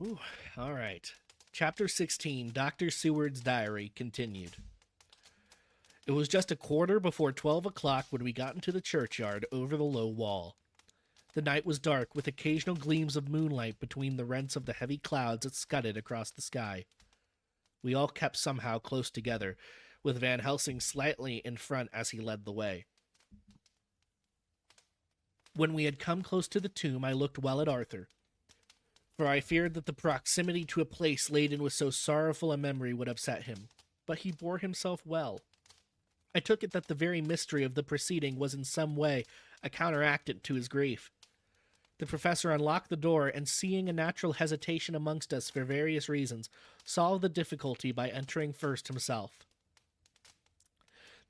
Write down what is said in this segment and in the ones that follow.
Ooh, all right. Chapter 16, Dr. Seward's Diary, continued. It was just a quarter before 12 o'clock when we got into the churchyard over the low wall. The night was dark, with occasional gleams of moonlight between the rents of the heavy clouds that scudded across the sky. We all kept somehow close together, with Van Helsing slightly in front as he led the way. When we had come close to the tomb, I looked well at Arthur, for I feared that the proximity to a place laden with so sorrowful a memory would upset him. But he bore himself well. I took it that the very mystery of the proceeding was in some way a counteractant to his grief. The professor unlocked the door, and seeing a natural hesitation amongst us for various reasons, solved the difficulty by entering first himself.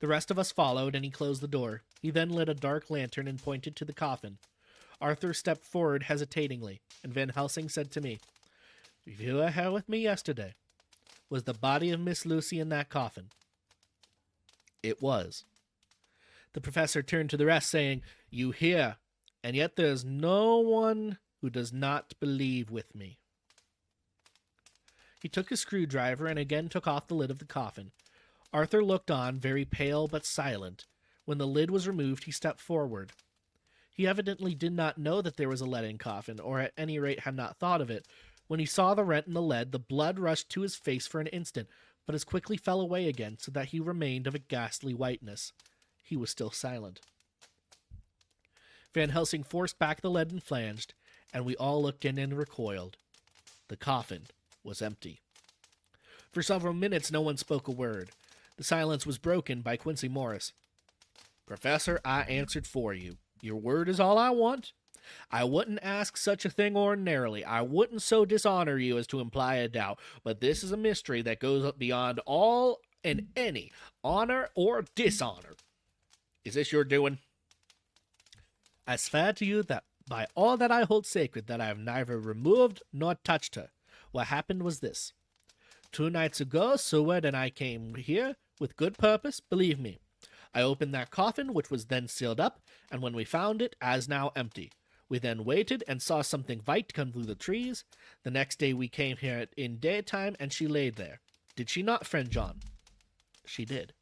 The rest of us followed, and he closed the door. He then lit a dark lantern and pointed to the coffin. Arthur stepped forward hesitatingly, and Van Helsing said to me, "You were here with me yesterday. Was the body of Miss Lucy in that coffin?" It was. The professor turned to the rest, saying, "You hear, and yet there is no one who does not believe with me." He took a screwdriver and again took off the lid of the coffin. Arthur looked on, very pale but silent. When the lid was removed, he stepped forward. He evidently did not know that there was a leaden coffin, or at any rate had not thought of it. When he saw the rent in the lead, the blood rushed to his face for an instant, but as quickly fell away again, so that he remained of a ghastly whiteness. He was still silent. Van Helsing forced back the leaden flange, and we all looked in and recoiled. The coffin was empty. For several minutes no one spoke a word. The silence was broken by Quincy Morris. "Professor, I answered for you. Your word is all I want. I wouldn't ask such a thing ordinarily. I wouldn't so dishonor you as to imply a doubt. But this is a mystery that goes beyond all and any honor or dishonor. Is this your doing?" "I swear to you that by all that I hold sacred that I have neither removed nor touched her. What happened was this. 2 nights ago, Seward and I came here with good purpose, believe me. I opened that coffin, which was then sealed up, and when we found it, as now empty, we then waited and saw something white come through the trees. The next day we came here in daytime, and she laid there. Did she not, friend John?" "She did."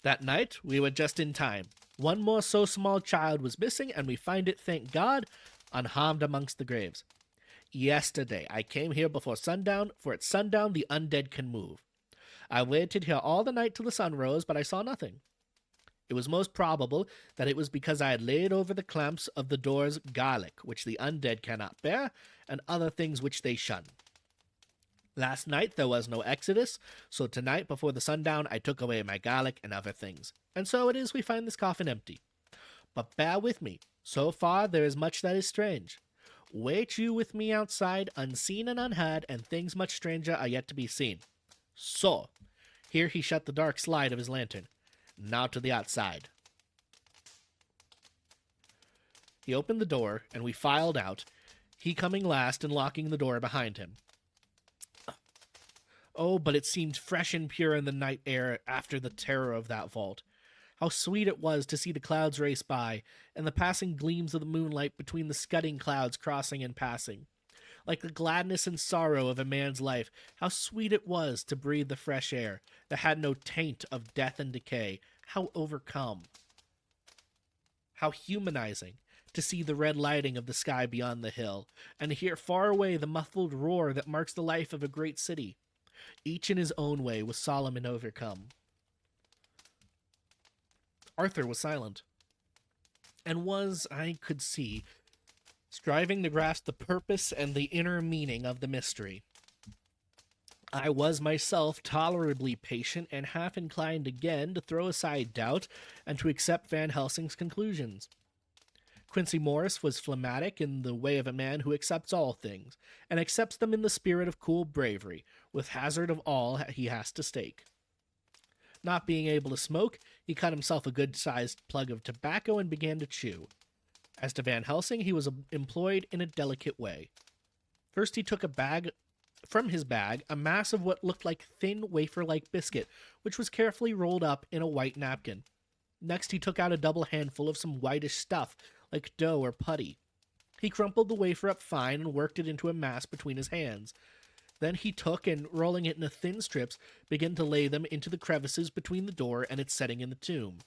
"That night we were just in time. One more so small child was missing, and we find it, thank God, unharmed amongst the graves. Yesterday I came here before sundown, for at sundown the undead can move. I waited here all the night till the sun rose, but I saw nothing. It was most probable that it was because I had laid over the clamps of the doors garlic, which the undead cannot bear, and other things which they shun. Last night there was no exodus, so tonight before the sundown I took away my garlic and other things, and so it is we find this coffin empty. But bear with me, so far there is much that is strange. Wait you with me outside, unseen and unheard, and things much stranger are yet to be seen. So," here he shut the dark slide of his lantern, "now to the outside." He opened the door, and we filed out, he coming last and locking the door behind him. Oh, but it seemed fresh and pure in the night air after the terror of that vault. How sweet it was to see the clouds race by, and the passing gleams of the moonlight between the scudding clouds crossing and passing. Like the gladness and sorrow of a man's life, how sweet it was to breathe the fresh air that had no taint of death and decay. How overcome. How humanizing to see the red lighting of the sky beyond the hill, and hear far away the muffled roar that marks the life of a great city. Each in his own way was solemn and overcome. Arthur was silent, and was, I could see, striving to grasp the purpose and the inner meaning of the mystery. I was myself tolerably patient and half inclined again to throw aside doubt and to accept Van Helsing's conclusions. Quincy Morris was phlegmatic in the way of a man who accepts all things, and accepts them in the spirit of cool bravery, with hazard of all he has to stake. Not being able to smoke, he cut himself a good-sized plug of tobacco and began to chew. As to Van Helsing, he was employed in a delicate way. First he took from his bag a mass of what looked like thin wafer-like biscuit, which was carefully rolled up in a white napkin. Next he took out a double handful of some whitish stuff, like dough or putty. He crumpled the wafer up fine and worked it into a mass between his hands. Then he took and, rolling it into thin strips, began to lay them into the crevices between the door and its setting in the tomb.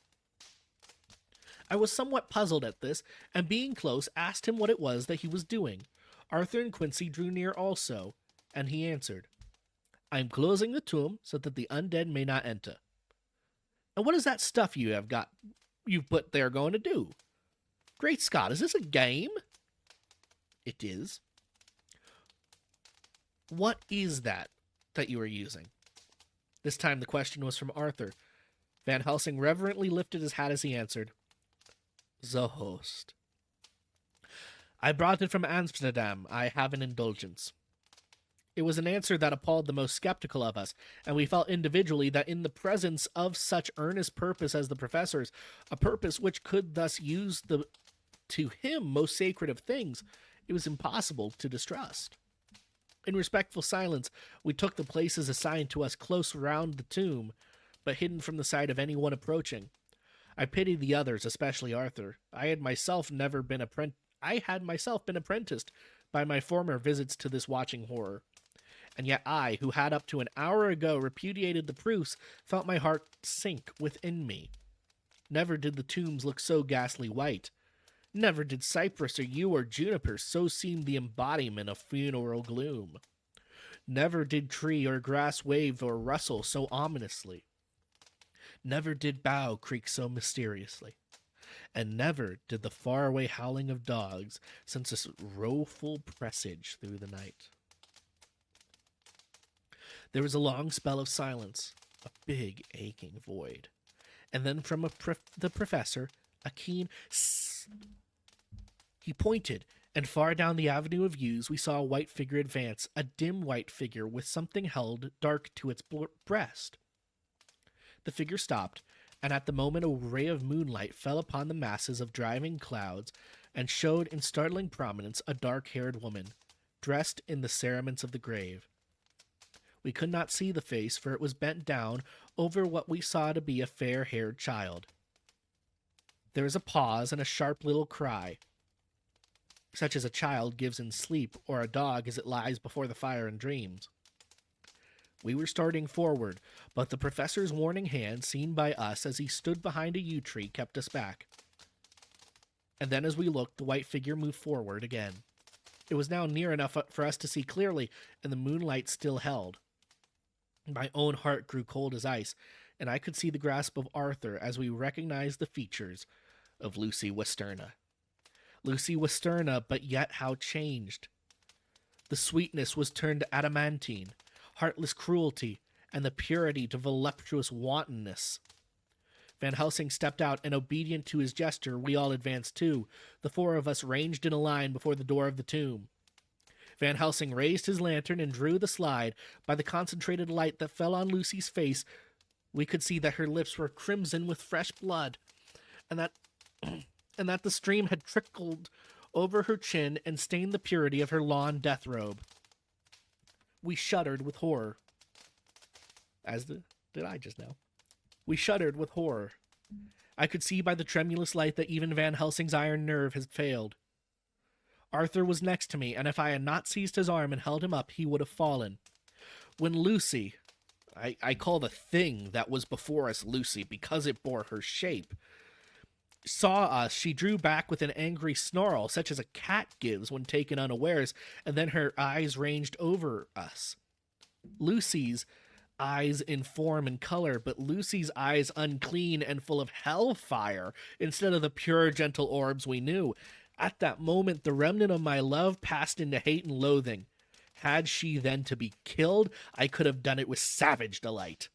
I was somewhat puzzled at this, and being close, asked him what it was that he was doing. Arthur and Quincy drew near also, and he answered, "I am closing the tomb so that the undead may not enter." "And what is that stuff you've put there going to do?" "Great Scott, is this a game?" "It is." "What is that you are using?" This time the question was from Arthur. Van Helsing reverently lifted his hat as he answered, "The host. I brought it from Amsterdam. I have an indulgence." It was an answer that appalled the most skeptical of us, and we felt individually that in the presence of such earnest purpose as the professor's, a purpose which could thus use the, to him, most sacred of things, it was impossible to distrust. In respectful silence, we took the places assigned to us close round the tomb, but hidden from the sight of anyone approaching. I pitied the others, especially Arthur. I had myself been apprenticed by my former visits to this watching horror. And yet I, who had up to an hour ago repudiated the proofs, felt my heart sink within me. Never did the tombs look so ghastly white. Never did cypress or yew or juniper so seem the embodiment of funeral gloom. Never did tree or grass wave or rustle so ominously. Never did bough creak so mysteriously. And never did the faraway howling of dogs sense a woeful presage through the night. There was a long spell of silence, a big aching void. And then from the professor, a keen "sss." He pointed, and far down the avenue of yews we saw a white figure advance, a dim white figure with something held dark to its breast. The figure stopped, and at the moment a ray of moonlight fell upon the masses of driving clouds and showed in startling prominence a dark-haired woman, dressed in the cerements of the grave. We could not see the face, for it was bent down over what we saw to be a fair-haired child. There was a pause and a sharp little cry, such as a child gives in sleep or a dog as it lies before the fire and dreams. We were starting forward, but the professor's warning hand, seen by us as he stood behind a yew tree, kept us back. And then as we looked, the white figure moved forward again. It was now near enough for us to see clearly, and the moonlight still held. My own heart grew cold as ice, and I could see the grasp of Arthur as we recognized the features of Lucy Westenra. Lucy Westenra, but yet how changed. The sweetness was turned to adamantine, heartless cruelty, and the purity to voluptuous wantonness. Van Helsing stepped out, and obedient to his gesture, we all advanced too, the four of us ranged in a line before the door of the tomb. Van Helsing raised his lantern and drew the slide. By the concentrated light that fell on Lucy's face, we could see that her lips were crimson with fresh blood, and that the stream had trickled over her chin and stained the purity of her lawn death robe. We shuddered with horror. Did I just now? We shuddered with horror. I could see by the tremulous light that even Van Helsing's iron nerve had failed. Arthur was next to me, and if I had not seized his arm and held him up, he would have fallen. When Lucy, I call the thing that was before us Lucy because it bore her shape, saw us, she drew back with an angry snarl, such as a cat gives when taken unawares, and then her eyes ranged over us. Lucy's eyes in form and color, but Lucy's eyes unclean and full of hellfire, instead of the pure, gentle orbs we knew. At that moment, the remnant of my love passed into hate and loathing. Had she then to be killed, I could have done it with savage delight.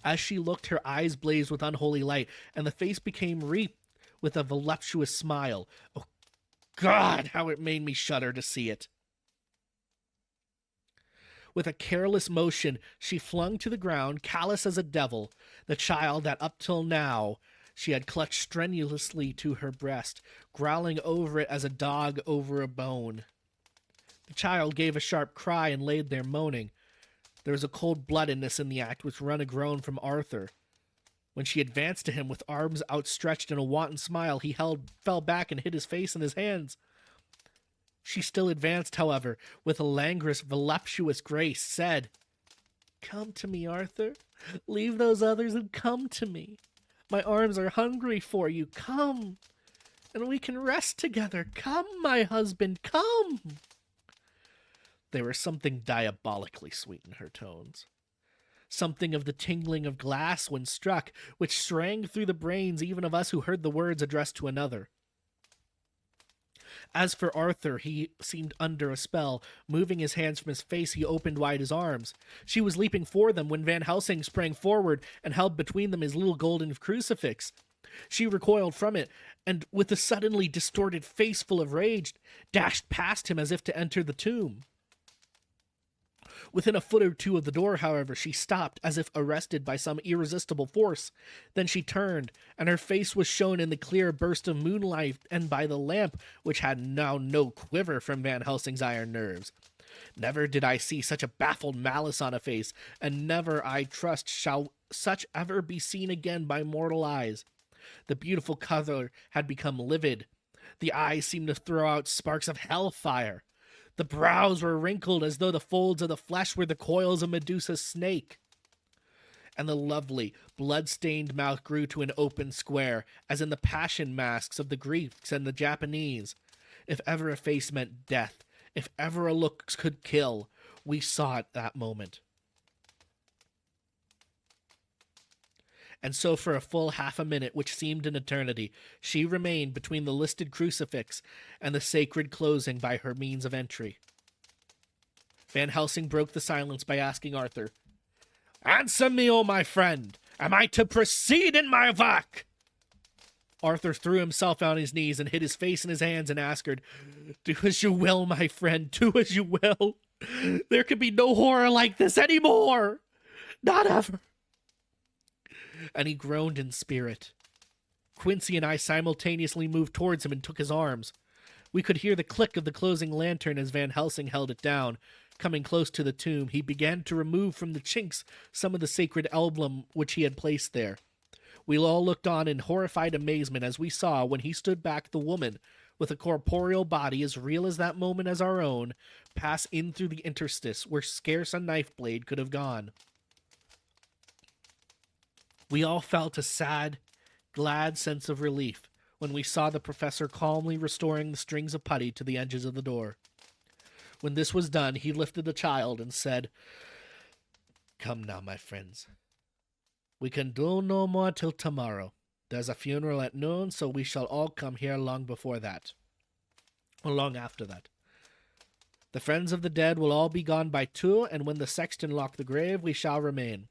As she looked, her eyes blazed with unholy light, and the face became wreathed with a voluptuous smile. Oh, God, how it made me shudder to see it. With a careless motion, she flung to the ground, callous as a devil, the child that up till now she had clutched strenuously to her breast, growling over it as a dog over a bone. The child gave a sharp cry and laid there moaning. There was a cold-bloodedness in the act which wrung a groan from Arthur. When she advanced to him with arms outstretched and a wanton smile, he fell back and hid his face in his hands. She still advanced, however, with a languorous, voluptuous grace, said, "Come to me, Arthur. Leave those others and come to me. My arms are hungry for you. Come, and we can rest together. Come, my husband, come." There was something diabolically sweet in her tones. Something of the tingling of glass when struck, which sprang through the brains even of us who heard the words addressed to another. As for Arthur, he seemed under a spell. Moving his hands from his face, he opened wide his arms. She was leaping for them when Van Helsing sprang forward and held between them his little golden crucifix. She recoiled from it, and with a suddenly distorted face full of rage, dashed past him as if to enter the tomb. Within a foot or two of the door, however, she stopped, as if arrested by some irresistible force. Then she turned, and her face was shown in the clear burst of moonlight and by the lamp, which had now no quiver from Van Helsing's iron nerves. Never did I see such a baffled malice on a face, and never, I trust, shall such ever be seen again by mortal eyes. The beautiful color had become livid. The eyes seemed to throw out sparks of hellfire. The brows were wrinkled as though the folds of the flesh were the coils of Medusa's snake. And the lovely, blood-stained mouth grew to an open square, as in the passion masks of the Greeks and the Japanese. If ever a face meant death, if ever a look could kill, we saw it that moment. And so for a full half a minute, which seemed an eternity, she remained between the listed crucifix and the sacred closing by her means of entry. Van Helsing broke the silence by asking Arthur, "Answer me, O my friend! Am I to proceed in my work?" Arthur threw himself on his knees and hid his face in his hands and asked her, "Do as you will, my friend, do as you will. There can be no horror like this anymore. Not ever." And he groaned in spirit. Quincy and I simultaneously moved towards him and took his arms. We could hear the click of the closing lantern as Van Helsing held it down. Coming close to the tomb, he began to remove from the chinks some of the sacred emblem which he had placed there. We all looked on in horrified amazement as we saw, when he stood back, the woman, with a corporeal body as real as that moment as our own, pass in through the interstice where scarce a knife blade could have gone. We all felt a sad, glad sense of relief when we saw the professor calmly restoring the strings of putty to the edges of the door. When this was done, he lifted the child and said, "Come now, my friends. We can do no more till tomorrow. There's a funeral at noon, so we shall all come here long before that, or long after that. The friends of the dead will all be gone by 2, and when the sexton lock the grave, we shall remain.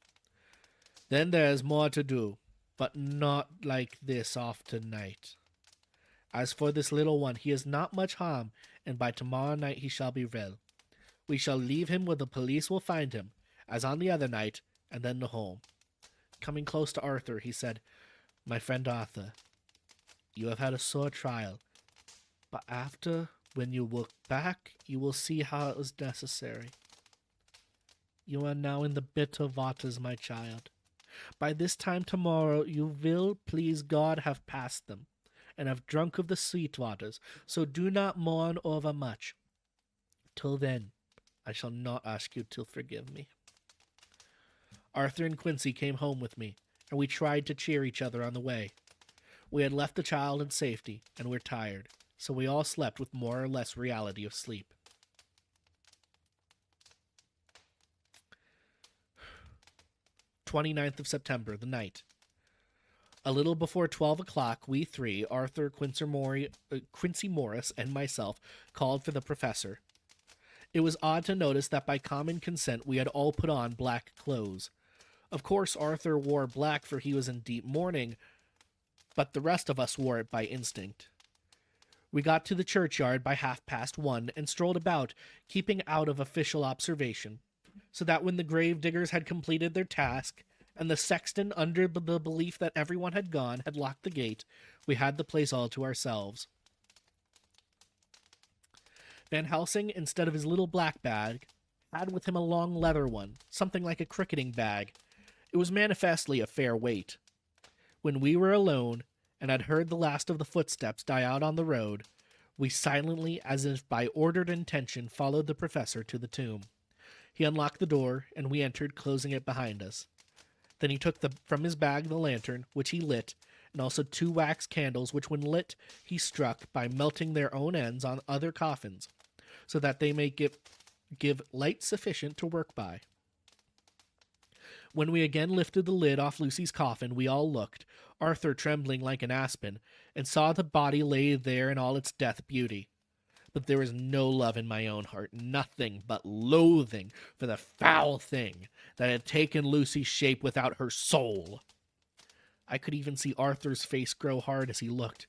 Then there is more to do, but not like this off tonight. As for this little one, he is not much harm, and by tomorrow night he shall be well. We shall leave him where the police will find him, as on the other night, and then to home." Coming close to Arthur, he said, "My friend Arthur, you have had a sore trial, but after, when you look back, you will see how it was necessary. You are now in the bitter waters, my child. By this time tomorrow you will, please God, have passed them, and have drunk of the sweet waters, so do not mourn over much. Till then, I shall not ask you to forgive me." Arthur and Quincy came home with me, and we tried to cheer each other on the way. We had left the child in safety, and were tired, so we all slept with more or less reality of sleep. 29th of September, the night. A little before 12 o'clock, we three, Arthur, Quincy Morris, and myself, called for the professor. It was odd to notice that by common consent we had all put on black clothes. Of course, Arthur wore black, for he was in deep mourning, but the rest of us wore it by instinct. We got to the churchyard by 1:30 and strolled about, keeping out of official observation, so that when the grave diggers had completed their task, and the sexton, under the belief that everyone had gone, had locked the gate, we had the place all to ourselves. Van Helsing, instead of his little black bag, had with him a long leather one, something like a cricketing bag. It was manifestly a fair weight. When we were alone, and had heard the last of the footsteps die out on the road, We silently, as if by ordered intention, followed the professor to the tomb. He unlocked the door, and we entered, closing it behind us. Then he took from his bag the lantern, which he lit, and also 2 wax candles, which when lit he struck by melting their own ends on other coffins, so that they may give light sufficient to work by. When we again lifted the lid off Lucy's coffin, we all looked, Arthur trembling like an aspen, and saw the body lay there in all its death beauty. But there was no love in my own heart, nothing but loathing for the foul thing that had taken Lucy's shape without her soul. I could even see Arthur's face grow hard as he looked.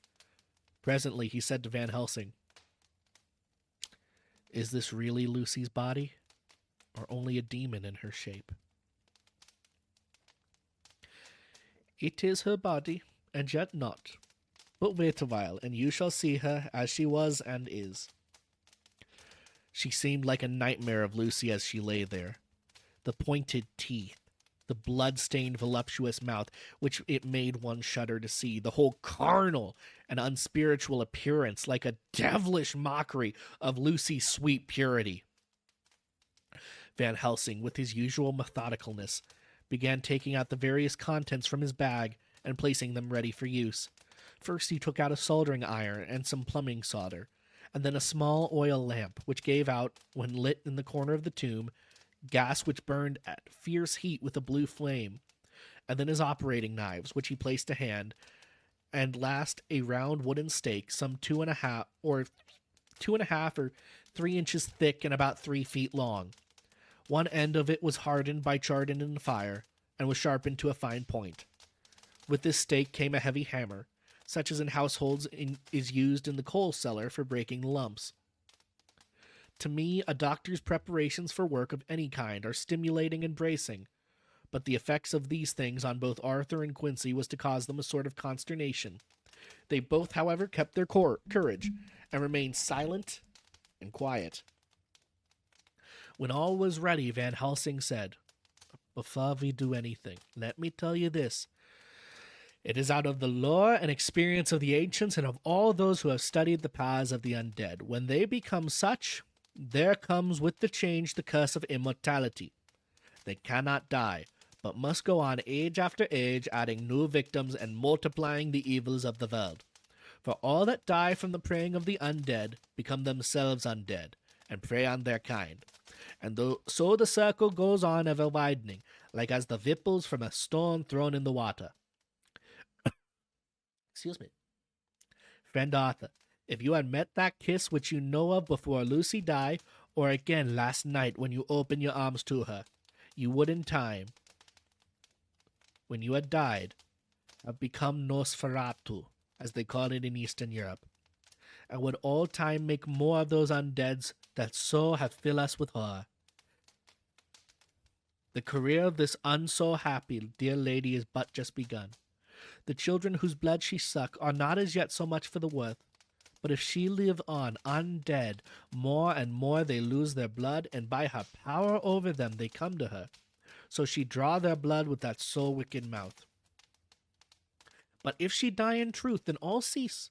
Presently he said to Van Helsing, "Is this really Lucy's body, or only a demon in her shape?" "It is her body, and yet not. But wait a while, and you shall see her as she was and is." She seemed like a nightmare of Lucy as she lay there. The pointed teeth, the blood-stained voluptuous mouth, which it made one shudder to see, the whole carnal and unspiritual appearance like a devilish mockery of Lucy's sweet purity. Van Helsing, with his usual methodicalness, began taking out the various contents from his bag and placing them ready for use. First he took out a soldering iron and some plumbing solder, and then a small oil lamp, which gave out, when lit in the corner of the tomb, gas which burned at fierce heat with a blue flame, and then his operating knives, which he placed to hand, and last a round wooden stake some 2.5 or 3 inches thick and about 3 feet long. One end of it was hardened by charring in the fire, and was sharpened to a fine point. With this stake came a heavy hammer, such as in households is used in the coal cellar for breaking the lumps. To me, a doctor's preparations for work of any kind are stimulating and bracing, but the effects of these things on both Arthur and Quincy was to cause them a sort of consternation. They both, however, kept their courage, and remained silent and quiet. When all was ready, Van Helsing said, "Before we do anything, let me tell you this. It is out of the lore and experience of the ancients and of all those who have studied the powers of the undead. When they become such, there comes with the change the curse of immortality. They cannot die, but must go on age after age, adding new victims and multiplying the evils of the world. For all that die from the preying of the undead become themselves undead, and prey on their kind. And so the circle goes on ever widening, like as the ripples from a stone thrown in the water." Excuse me. "Friend Arthur, if you had met that kiss which you know of before Lucy died, or again last night when you opened your arms to her, you would in time, when you had died, have become nosiree, as they call it in Eastern Europe, and would all time make more of those undeads that so have filled us with horror. The career of this unso happy dear lady is but just begun. The children whose blood she suck are not as yet so much for the worth, but if she live on undead, more and more they lose their blood, and by her power over them they come to her. So she draw their blood with that so wicked mouth. But if she die in truth, then all cease.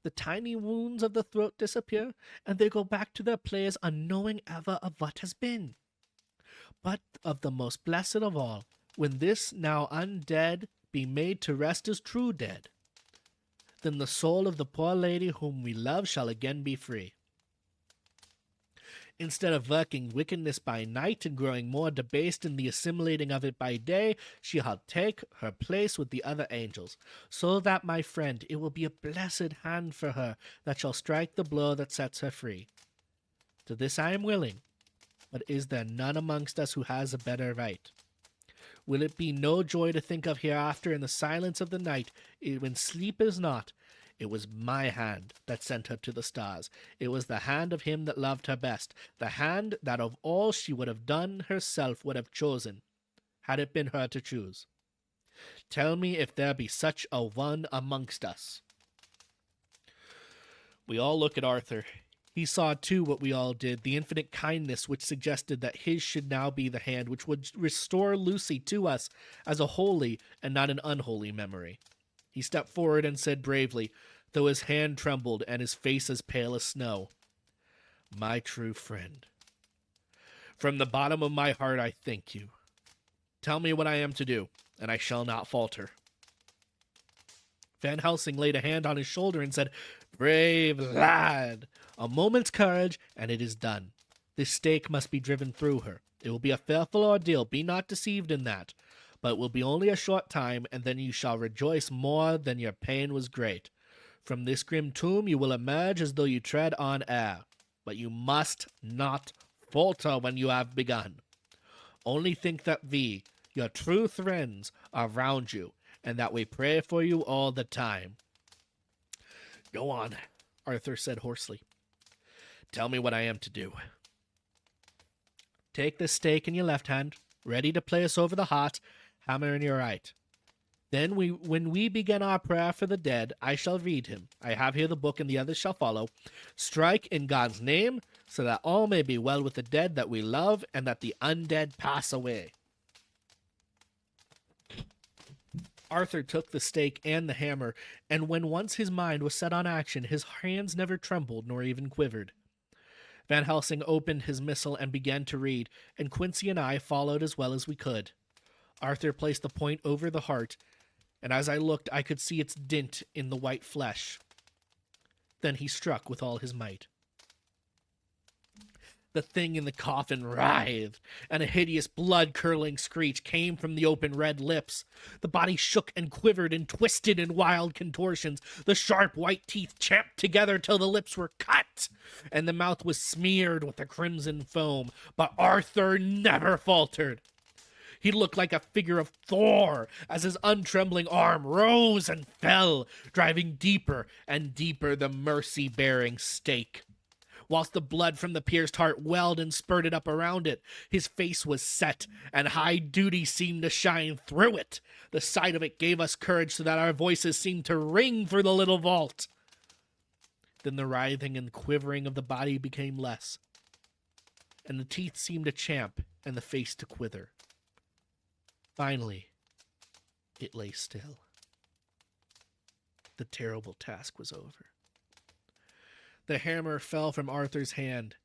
The tiny wounds of the throat disappear, and they go back to their players unknowing ever of what has been. But of the most blessed of all, when this now undead be made to rest as true dead, then the soul of the poor lady whom we love shall again be free. Instead of working wickedness by night and growing more debased in the assimilating of it by day, she shall take her place with the other angels, so that, my friend, it will be a blessed hand for her that shall strike the blow that sets her free. To this I am willing, but is there none amongst us who has a better right? Will it be no joy to think of hereafter in the silence of the night, when sleep is not? It was my hand that sent her to the stars. It was the hand of him that loved her best, the hand that of all she would have done herself would have chosen, had it been her to choose. Tell me if there be such a one amongst us." We all look at Arthur. He saw, too, what we all did, the infinite kindness which suggested that his should now be the hand which would restore Lucy to us as a holy and not an unholy memory. He stepped forward and said bravely, though his hand trembled and his face as pale as snow. My true friend, from the bottom of my heart I thank you. Tell me what I am to do, and I shall not falter. Van Helsing laid a hand on his shoulder and said, Brave lad! A moment's courage, and it is done. This stake must be driven through her. It will be a fearful ordeal, be not deceived in that. But it will be only a short time, and then you shall rejoice more than your pain was great. From this grim tomb you will emerge as though you tread on air. But you must not falter when you have begun. Only think that we, your true friends, are round you, and that we pray for you all the time. Go on, Arthur said hoarsely. Tell me what I am to do. Take this stake in your left hand, ready to place over the heart, hammer in your right. Then when we begin our prayer for the dead, I shall read him. I have here the book, and the others shall follow. Strike in God's name, so that all may be well with the dead that we love, and that the undead pass away. Arthur took the stake and the hammer, and when once his mind was set on action, his hands never trembled nor even quivered. Van Helsing opened his missal and began to read, and Quincy and I followed as well as we could. Arthur placed the point over the heart, and as I looked, I could see its dint in the white flesh. Then he struck with all his might. The thing in the coffin writhed, and a hideous blood-curdling screech came from the open red lips. The body shook and quivered and twisted in wild contortions. The sharp white teeth champed together till the lips were cut, and the mouth was smeared with a crimson foam. But Arthur never faltered. He looked like a figure of Thor as his untrembling arm rose and fell, driving deeper and deeper the mercy-bearing stake. Whilst the blood from the pierced heart welled and spurted up around it, his face was set, and high duty seemed to shine through it. The sight of it gave us courage so that our voices seemed to ring through the little vault. Then the writhing and quivering of the body became less, and the teeth seemed to champ and the face to quiver. Finally, it lay still. The terrible task was over. The hammer fell from Arthur's hand.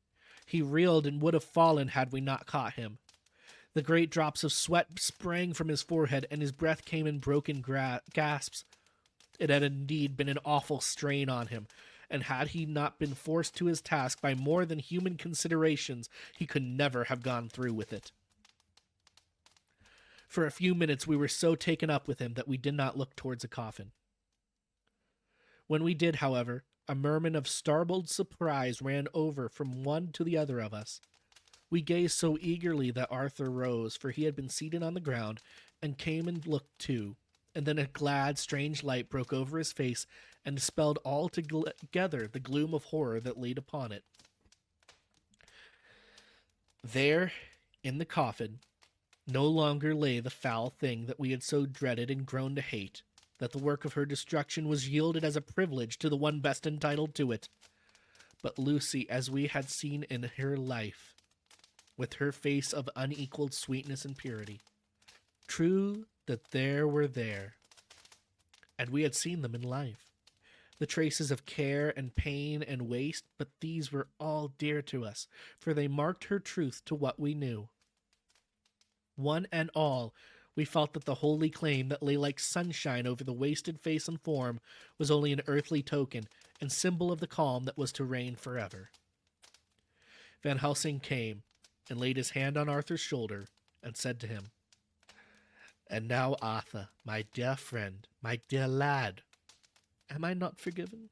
He reeled and would have fallen had we not caught him. The great drops of sweat sprang from his forehead, and his breath came in broken gasps. It had indeed been an awful strain on him, and had he not been forced to his task by more than human considerations, he could never have gone through with it. For a few minutes we were so taken up with him that we did not look towards a coffin. When we did, however, a murmur of startled surprise ran over from one to the other of us. We gazed so eagerly that Arthur rose, for he had been seated on the ground, and came and looked too, and then a glad, strange light broke over his face and dispelled altogether the gloom of horror that laid upon it. There, in the coffin, no longer lay the foul thing that we had so dreaded and grown to hate, that the work of her destruction was yielded as a privilege to the one best entitled to it, but Lucy as we had seen in her life, with her face of unequaled sweetness and purity. True that there were there, and we had seen them in life, the traces of care and pain and waste, but these were all dear to us, for they marked her truth to what we knew. One and all, we felt that the holy claim that lay like sunshine over the wasted face and form was only an earthly token and symbol of the calm that was to reign forever. Van Helsing came and laid his hand on Arthur's shoulder and said to him, "And now, Arthur, my dear friend, my dear lad, am I not forgiven?"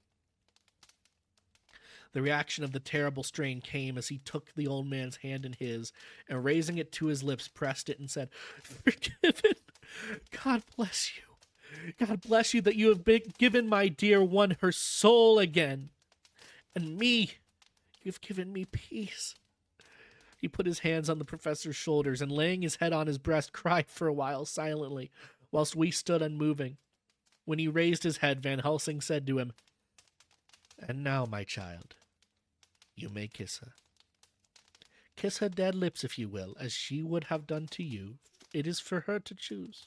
The reaction of the terrible strain came as he took the old man's hand in his, and raising it to his lips, pressed it and said, "Forgiven! God bless you! God bless you that you have given my dear one her soul again. And me, you've given me peace." He put his hands on the professor's shoulders, and laying his head on his breast, cried for a while silently, whilst we stood unmoving. When he raised his head, Van Helsing said to him, "And now, my child, you may kiss her. Kiss her dead lips, if you will, as she would have done to you. It is for her to choose."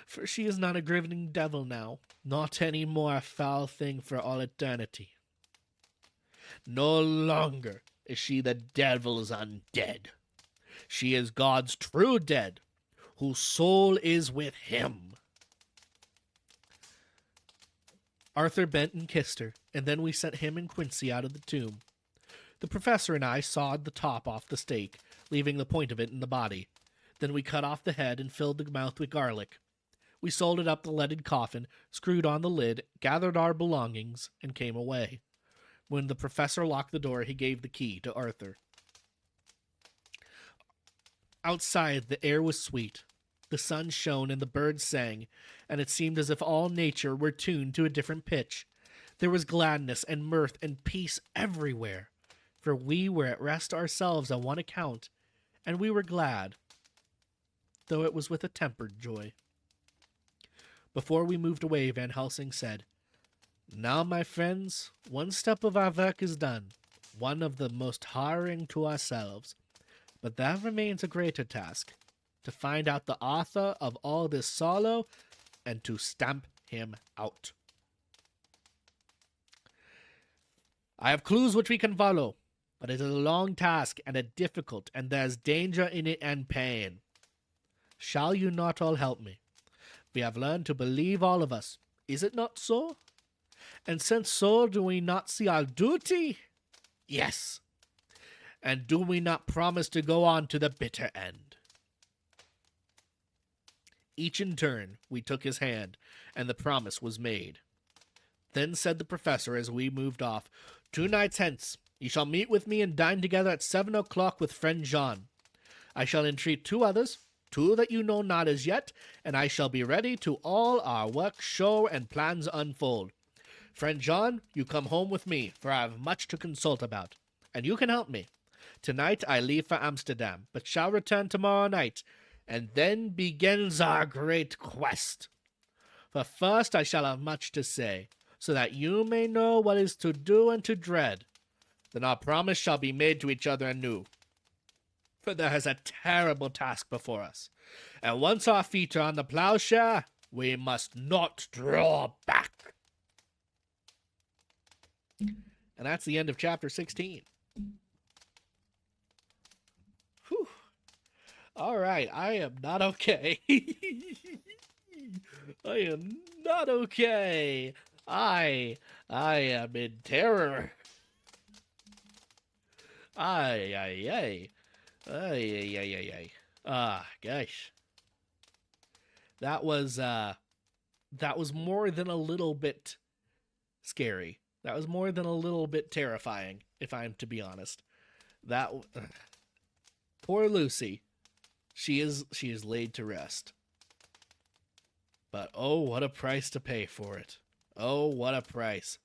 For she is not a grinning devil now, not any more a foul thing for all eternity. No longer is she the devil's undead. She is God's true dead, whose soul is with him. Arthur bent and kissed her, and then we sent him and Quincy out of the tomb. The professor and I sawed the top off the steak, leaving the point of it in the body. Then we cut off the head and filled the mouth with garlic. We soldered up the leaded coffin, screwed on the lid, gathered our belongings, and came away. When the professor locked the door, he gave the key to Arthur. Outside, the air was sweet. The sun shone and the birds sang, and it seemed as if all nature were tuned to a different pitch. There was gladness and mirth and peace everywhere, for we were at rest ourselves on one account, and we were glad, though it was with a tempered joy. Before we moved away, Van Helsing said, "Now, my friends, one step of our work is done, one of the most harrowing to ourselves. But there remains a greater task, to find out the author of all this sorrow and to stamp him out. I have clues which we can follow, but it is a long task and a difficult, and there's danger in it and pain. Shall you not all help me? We have learned to believe, all of us. Is it not so? And since so, do we not see our duty? Yes. And do we not promise to go on to the bitter end?" Each in turn, we took his hand, and the promise was made. Then said the professor as we moved off, "2 nights hence, ye shall meet with me and dine together at 7 o'clock with friend Jean. I shall entreat 2 others, 2 that you know not as yet, and I shall be ready to all our work show and plans unfold. Friend John, you come home with me, for I have much to consult about, and you can help me. Tonight I leave for Amsterdam, but shall return tomorrow night, and then begins our great quest. For first I shall have much to say, so that you may know what is to do and to dread. Then our promise shall be made to each other anew. For there is a terrible task before us, and once our feet are on the plowshare, we must not draw back." And that's the end of chapter 16. Whew. All right, I am not okay. I am not okay. I am in terror. Ay, ay, ay. Ay, ay, ay, ay, ay. Gosh. That was more than a little bit scary. That was more than a little bit terrifying, if I'm to be honest. Poor Lucy. She is laid to rest. But oh, what a price to pay for it. Oh, what a price.